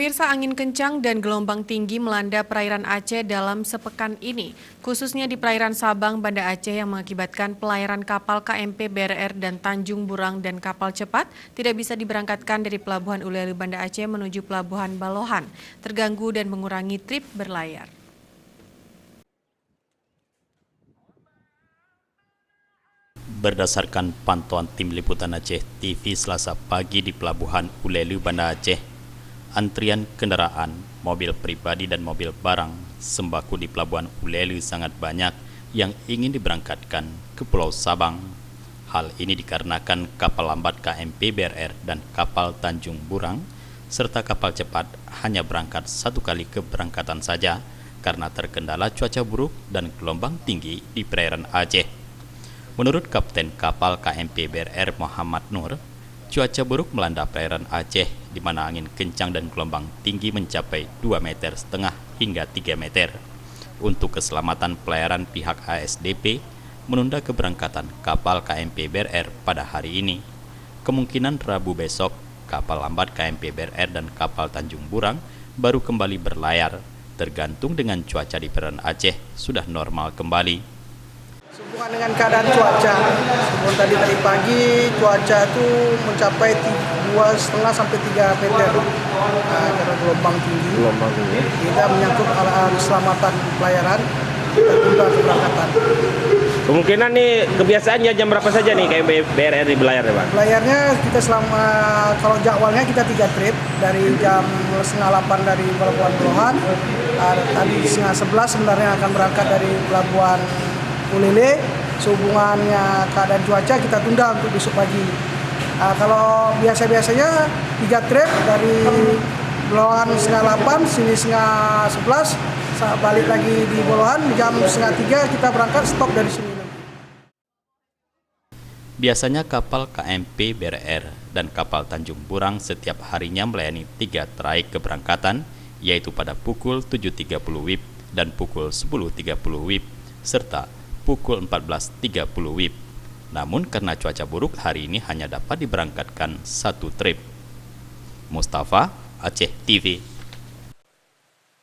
Pemirsa, angin kencang dan gelombang tinggi melanda perairan Aceh dalam sepekan ini, khususnya di perairan Sabang, Banda Aceh yang mengakibatkan pelayaran kapal KMP BRR dan Tanjung Burang dan kapal cepat tidak bisa diberangkatkan dari Pelabuhan Ulelu Banda Aceh menuju Pelabuhan Balohan, terganggu dan mengurangi trip berlayar. Berdasarkan pantauan tim liputan Aceh TV Selasa pagi di Pelabuhan Ulelu Banda Aceh, antrian kendaraan, mobil pribadi dan mobil barang sembako di Pelabuhan Ulelu sangat banyak yang ingin diberangkatkan ke Pulau Sabang. Hal ini dikarenakan kapal lambat KMP BRR dan kapal Tanjung Burang serta kapal cepat hanya berangkat satu kali keberangkatan saja karena terkendala cuaca buruk dan gelombang tinggi di perairan Aceh. Menurut Kapten Kapal KMP BRR Muhammad Nur, cuaca buruk melanda perairan Aceh di mana angin kencang dan gelombang tinggi mencapai 2,5 meter hingga 3 meter. Untuk keselamatan pelayaran, pihak ASDP menunda keberangkatan kapal KMP BRR pada hari ini. Kemungkinan Rabu besok, kapal lambat KMP BRR dan kapal Tanjung Burang baru kembali berlayar, tergantung dengan cuaca di perairan Aceh sudah normal kembali. Sehubungan dengan keadaan cuaca, sebelum tadi pagi cuaca itu mencapai 2,5 sampai 3 meter karena gelombang tinggi. Kita menyangkut keselamatan pelayaran, kita tunda keberangkatan. Kemungkinan nih kebiasaannya jam berapa saja nih kayak BRR di belayar ya Pak? Belayarnya kita kalau jadwalnya kita 3 trip dari jam 7:30 dari Pelabuhan Balohan. Tadi 10:30 sebenarnya akan berangkat dari Pelabuhan Ulele. Sehubungannya keadaan cuaca kita tunda untuk besok pagi. Kalau biasanya 3 trip dari Balohan 7:30, sini 10:30, balik lagi di Balohan jam 2:30 kita berangkat stop dari sini. Biasanya kapal KMP BRR dan kapal Tanjung Burang setiap harinya melayani 3 traik keberangkatan, yaitu pada pukul 7.30 WIB dan pukul 10.30 WIB, serta pukul 14.30 WIB. Namun karena cuaca buruk, hari ini hanya dapat diberangkatkan 1 trip. Mustafa, Aceh TV.